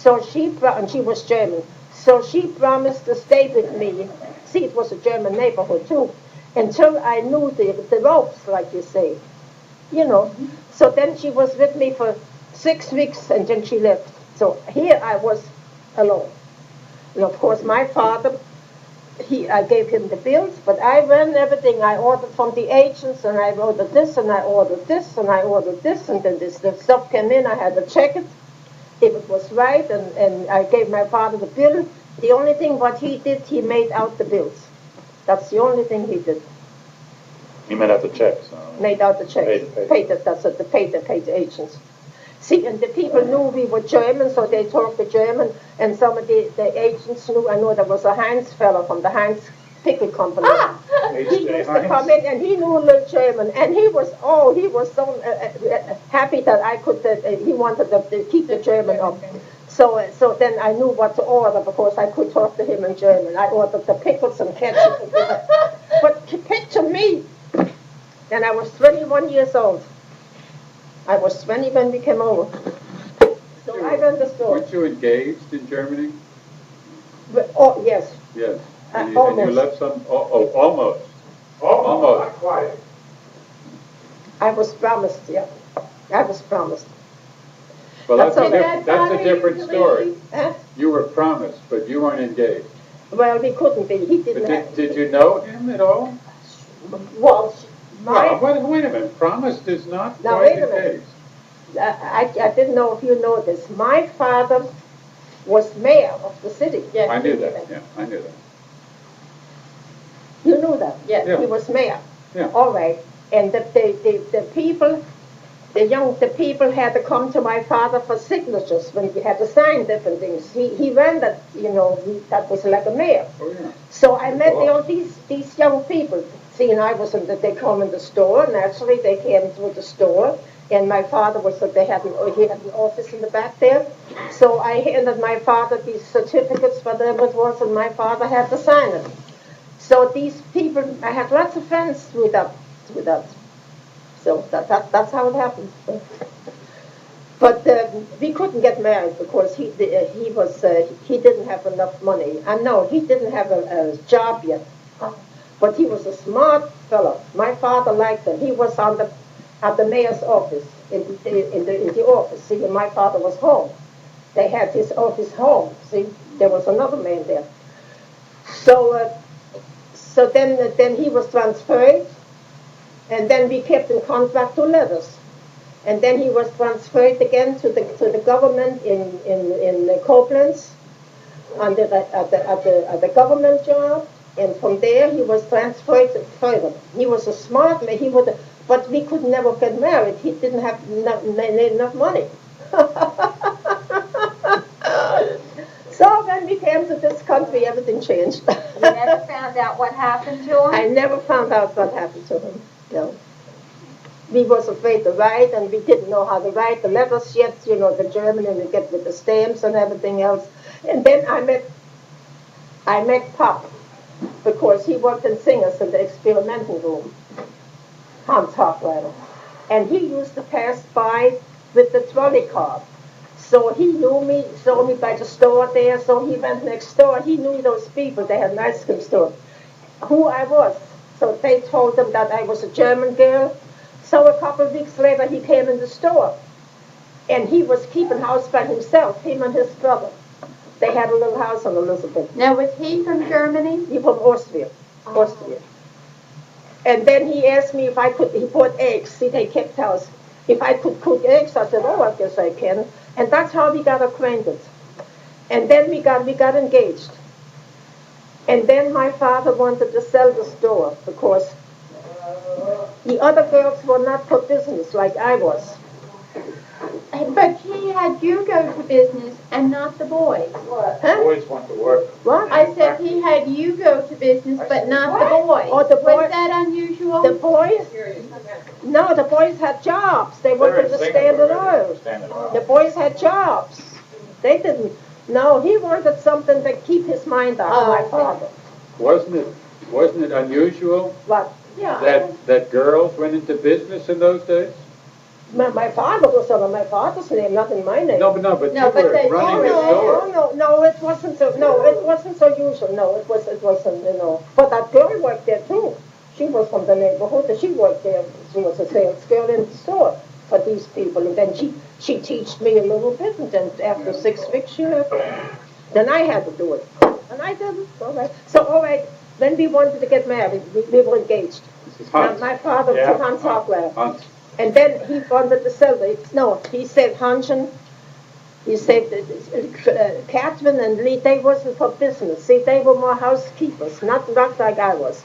So and she was German. So she promised to stay with me. See, it was a German neighborhood too, until I knew the ropes, like you say, you know. So then she was with me for 6 weeks, and then she left. So here I was alone. And of course, my father, I gave him the bills, but I ran everything. I ordered from the agents, and I ordered this, and I ordered this, and I ordered this, and then the stuff came in. I had to check it if it was right, and I gave my father the bill. The only thing what he did, he made out the bills. That's the only thing he did. He made out the checks. Made out the checks. Paid the agents. See, and the people knew we were German, so they talked the German, and some of the agents knew. I know there was a Heinz fellow from the Heinz Pickle Company. He used to come in, and he knew a little German, and he was so happy that I could, he wanted to keep the German up. So then I knew what to order, because I could talk to him in German. I ordered the pickles and ketchup. But picture me, and I was 21 years old. I was 20 when we came over. So I understood. Weren't you engaged in Germany? Oh, yes. Yes. And Almost. you left some, almost. Not quite. I was promised, yeah. I was promised. Well, that's okay. a different story. Huh? You were promised, but you weren't engaged. Well, we couldn't be. He didn't have. Did you know him at all? Well, Wait a minute. Promised is not now, quite wait a the minute. case. I didn't know if you know this. My father was mayor of the city. Yes, I knew that. Yeah, I knew that. You knew that? Yes. Yeah. He was mayor. Yeah. All right. And the people, the people had to come to my father for signatures when we had to sign different things. He ran that, that was like a mayor. Oh, yeah. So I met all these young people. See, and I was they come in the store. Naturally, they came through the store. And my father he had an office in the back there. So I handed my father these certificates, whatever it was, and my father had to sign it. So these people, I had lots of friends with that. So that's how it happened. But we couldn't get married because he didn't have enough money. I know he didn't have a job yet, but he was a smart fellow. My father liked him. He was at the mayor's office in the office. See, when my father was home, they had his office home. See, there was another man there. So then he was transferred, and then we kept in contact through letters. And then he was transferred again to the government in Koblenz, at the government job. And from there he was transferred further. He was a smart man. But we could never get married. He didn't have enough money. So when we came to this country, everything changed. You never found out what happened to him? I never found out what happened to him. No. We was afraid to write, and we didn't know how to write the letters yet, the German, and we get with the stamps and everything else. And then I met Pop, because he worked in Singers in the experimental room, Hans Hochreiner. And he used to pass by with the trolley car. So he knew me, saw me by the store there, so he went next door. He knew those people, they had an ice cream store, who I was. So they told him that I was a German girl. So a couple of weeks later, he came in the store. And he was keeping house by himself, him and his brother. They had a little house on Elizabeth. Now, was he from Germany? He from Austria. Austria. And then he asked me if I could, he bought eggs. See, they kept house. If I could cook eggs, I said, oh, I guess I can. And that's how we got acquainted. And then we got engaged. And then my father wanted to sell the store because the other girls were not for business like I was. But he had you go to business and not the boys. Huh? Boys want to work. What? I said he had you go to business but not the boys. Oh, the boys. Was that unusual? The boys? No, the boys had jobs. They wanted to Standard Oil. The boys had jobs. They didn't. No, he wanted something to keep his mind on, my father. Wasn't it unusual What? Yeah. that girls went into business in those days? My father was under my father's name, not in my name. No, but No, you but were they- running the Oh, store. no, it wasn't so, it wasn't so usual, no, it wasn't, But that girl worked there too. She was from the neighborhood, and she worked there, she was a sales girl in the store for these people, and then she taught me a little bit, and then after 6 weeks she left. Then I had to do it, and I did it, all right. So, all right, then we wanted to get married, we were engaged. This is Hans. My father, Yeah. Hans Hochreiner. Hans. And then he wanted to sell it. No, he said Hansen, he said Catherine and Lee, they wasn't for business. See, they were more housekeepers, not like I was.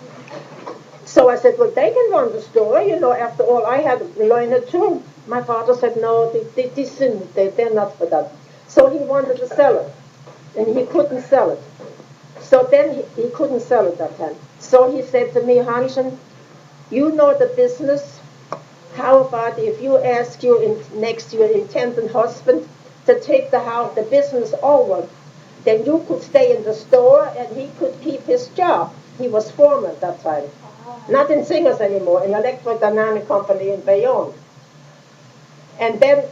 So I said, well, they can run the store, after all, I had to learn it too. My father said, no, they're not for that. So he wanted to sell it, and he couldn't sell it. So then he couldn't sell it that time. So he said to me, Hansen, you know the business. How about if you ask next your intended husband to take the house, the business over, then you could stay in the store and he could keep his job. He was foreman at that time. Not in Singers anymore, in electrodynamic company in Bayonne. And then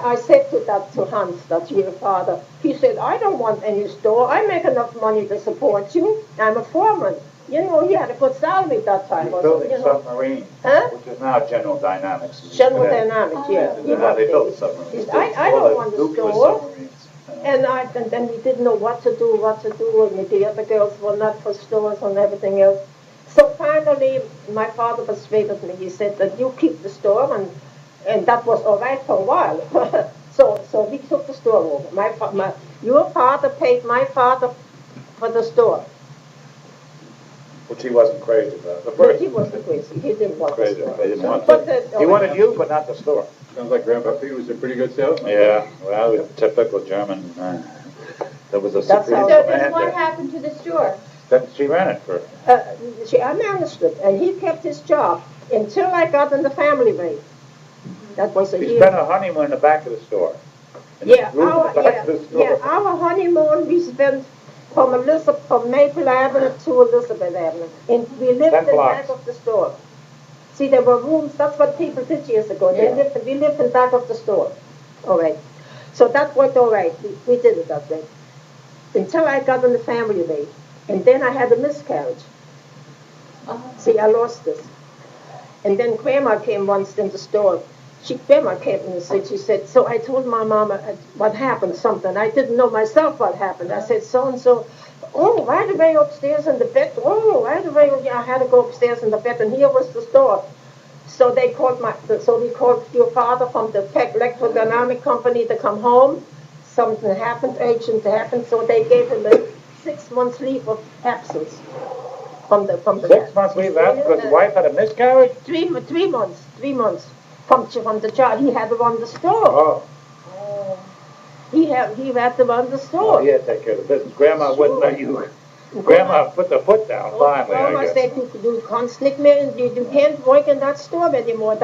I said to Hans, that's your father, he said, I don't want any store. I make enough money to support you. I'm a foreman. He had a good salary that time. He's building submarines, Huh? which is now General Dynamics. General Dynamics, yeah. And how they built submarines. I don't want the Nuclear store. submarines. And then we didn't know what to do, and the other girls were not for stores and everything else. So finally, my father persuaded me. He said that you keep the store, and that was all right for a while. so we took the store over. Your father paid my father for the store. Which he wasn't crazy about. The But first he wasn't crazy. He didn't want the crazy. store. He didn't want But He wanted you, but not the store. Sounds like Grandpa Pete was a pretty good salesman. Yeah, well, a typical German. There was a That's supreme how- So then what commander. happened to the store? Then she ran it for. I managed it, and he kept his job until I got in the family rate. That was a He year. spent a honeymoon in the back of the store. In the room in the back of the store. Our honeymoon we spent from Maple Avenue to Elizabeth Avenue. And we lived 10 in the blocks. back of the store. See, there were rooms, that's what people did years ago. Yeah. We lived in back of the store. All right. So that worked all right. We did it that way. Until I got in the family rate. And then I had a miscarriage. See, I lost this. And then Grandma came once in the store. Grandma came in and said, she said, so I told my mama what happened, something. I didn't know myself what happened. I said, so-and-so, oh, right away upstairs in the bed. Oh, right away, I had to go upstairs in the bed, and here was the store. So we called your father from the electrodynamic company to come home. Something happened, urgent happened, so they gave him a 6 months leave of absence. From the 6 months leave out because the wife had a miscarriage? 3 months from the child. He had to run the store. Oh. He had to run the Oh, store. he had to take care of the business. Grandma wouldn't let you. Grandma put the foot down finally, Grandma I guess. said you can't sneak me in. You can't work in that store anymore.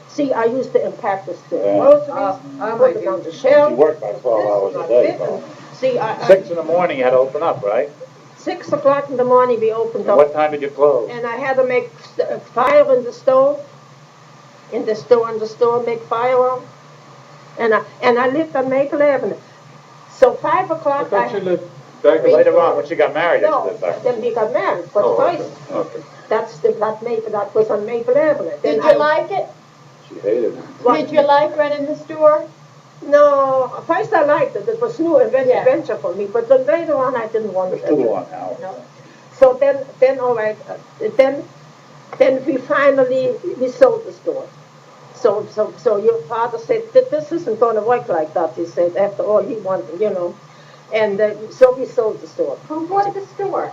See, I used to unpack the store. Yeah. Groceries, put it on the shelf. She worked by 12 hours a day. Probably. See, 6 in the morning you had to open up, right? 6 o'clock in the morning we opened And up. what time did you close? And I had to make fire in the stove. In the store, make fire on. And I lived on Maple Avenue. So 5 I o'clock thought you lived back in... Later on, when she got married, No, she lived back. then we got married. But okay. first, Okay. that was on Maple Avenue. Then Did you like it? She hated it. What? Did you like running the store? No, first I liked it. It was new adventure for me. But then later on, I didn't want It's it. too long now. No. So then all right. Then we finally sold the store. So your father said that this isn't going to work like that. He said after all he wanted, and so we sold the store. Who bought the store?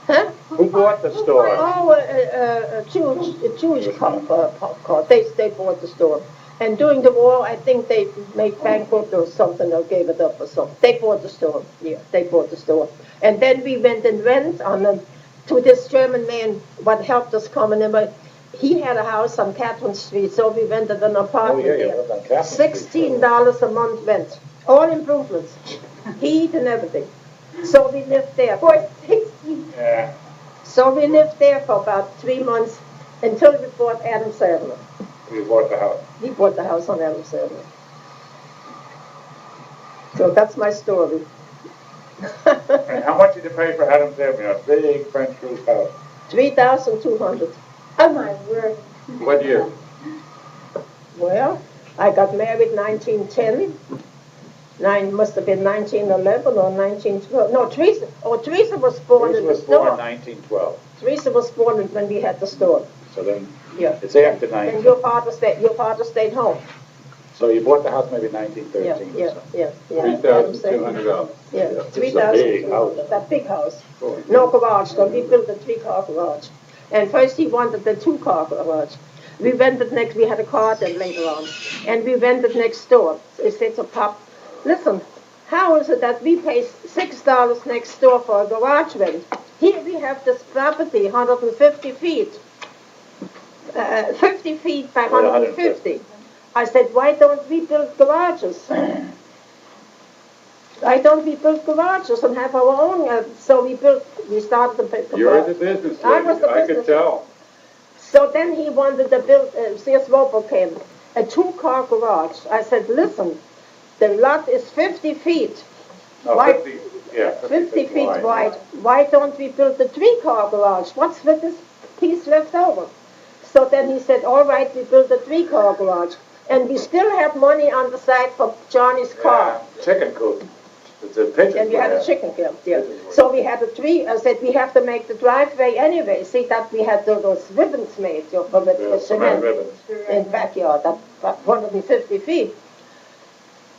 Huh? Who bought the store? Oh, a Jewish couple. They bought the store. And during the war, I think they made bankrupt or something, or gave it up or something. They bought the store. Yeah, they bought the store. And then we went and rent to this German man, what helped us coming in. But he had a house on Catherine Street, so we rented an apartment Oh, yeah, you there. lived on Catherine Street. $16 a month rent. All improvements. Heat and everything. So we lived there. For 16. Yeah. So we lived there for about 3 months until we bought Adams Avenue. You bought the house. He bought the house on Adams Avenue. So that's my story. And how much did you pay for Adams Avenue, a big French roof house? 3,200. Oh my word. What year? Well, I got married 1910. Must have been 1911 or 1912. No, Teresa was born Teresa in the was born store. 1912, Teresa was born when we had the store. so then Yeah. it's after And 19. your father stayed home. So you bought the house maybe Yeah, 1913 or yeah, something. yeah, yeah. $3,200. Yeah, This is a big house. 3,200. That big house. Oh, No garage, so we built a 3-car garage. And first he wanted the 2-car garage. We rented next, we had a car then later on. And we rented next door. He said to Pop, listen, how is it that we pay $6 next door for a garage rent? Here we have this property, 150 feet. 50 feet by 150. I said, why don't we build garages? Why don't we build garages and have our own? So we started the You're garage. the business I was lady, the I could business- tell. So then he wanted to build, C.S. Roper came, a 2-car garage. I said, listen, the lot is 50 feet. No, Why- 50, yeah, 50 feet wide. Why don't we build a 3-car garage? What's with this piece left over? So then he said, all right, we built a 3-car garage. And we still had money on the side for Johnny's car. Yeah, chicken coop. The pigeons And we were had a there. chicken coop, yeah. So we had I said, we have to make the driveway anyway. See that we had those ribbons made from the The cement ribbons. in the backyard, that 150 feet.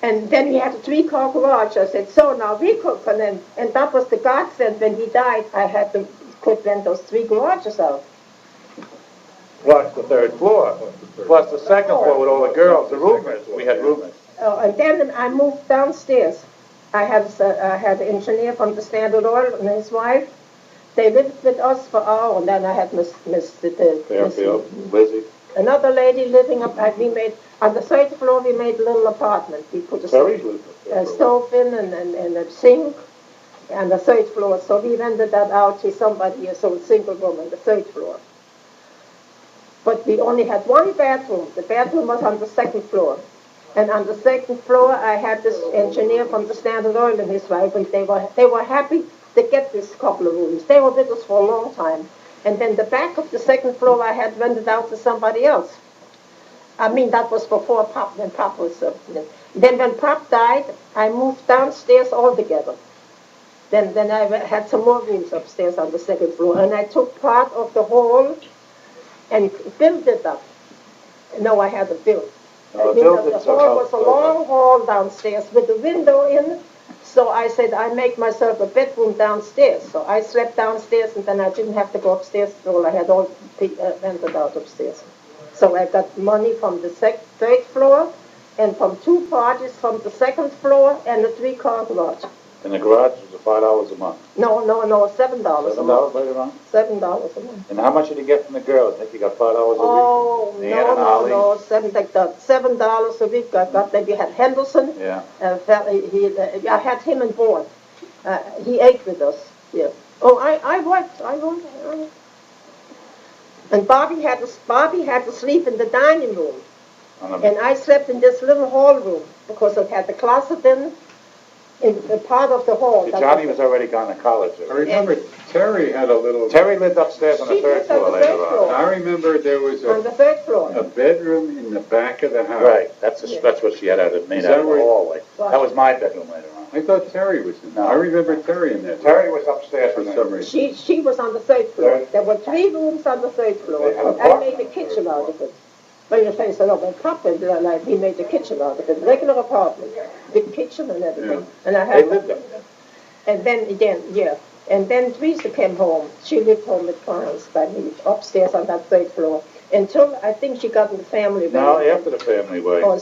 And then we had a 3-car garage. I said, so now we cook. And that was the godsend. When he died, I had to could rent those 3 garages out. Plus the third floor, plus the second floor with all the girls, the roomers. We had roomers. And then I moved downstairs. I had an engineer from the Standard Oil and his wife. They lived with us for hours, and then I had Fairfield, Lizzie. another lady living up. We made on the 3rd floor. We made a little apartment. We put a Terry lived there. a stove in and a sink on the 3rd floor. So we rented that out to somebody, so a single room on the 3rd floor. But we only had 1 bathroom. The bathroom was on the 2nd floor. And on the 2nd floor, I had this engineer from the Standard Oil and his wife, and they were happy to get this couple of rooms. They were with us for a long time. And then the back of the 2nd floor, I had rented out to somebody else. I mean, that was before Pop, when Pop was... Then when Pop died, I moved downstairs altogether. Then I had some more rooms upstairs on the 2nd floor, and I took part of the hall and built it up. No, I had it built. The hall was a long hall downstairs with a window in. So I said, I make myself a bedroom downstairs. So I slept downstairs, and then I didn't have to go upstairs at all. I had all rented out upstairs. So I got money from the 3rd floor and from 2 parties from the 2nd floor and a 3-car garage. And the garage was $5 a month. No, $7 a month. $7 later on? $7 a month. And how much did you get from the girls? I think you got $5 a week. Oh, Ann and Ollie? no, $7 a week. I got. Then we had Henderson. Yeah. I had him on board. He ate with us. Yeah. Oh, I worked. And Bobby had to sleep in the dining room, and I slept in this little hall room because it had the closet in the part of the hall. Johnny was already gone to college. I remember Terry had a little... Terry lived upstairs on the She 3rd lived on floor the later 3rd floor. on. I remember there was On the 3rd floor. a bedroom in the back of the house. Right, that's what she had made Is out that of the where- hallway. That was my bedroom later on. I thought Terry was in there. No. I remember Terry in there. Terry was upstairs For for some reason. She was on the 3rd floor. Third. There were 3 rooms on the 3rd floor. They had an I made a apartment on the kitchen 3rd out of it. But you say, so when Papa died, he made a kitchen out of it. Regular apartment, big kitchen and everything. Yeah. And I They had. lived there. And then Teresa came home. She lived home with clients by me upstairs on that 3rd floor until I think she got in the family. No, after the family way. Oh,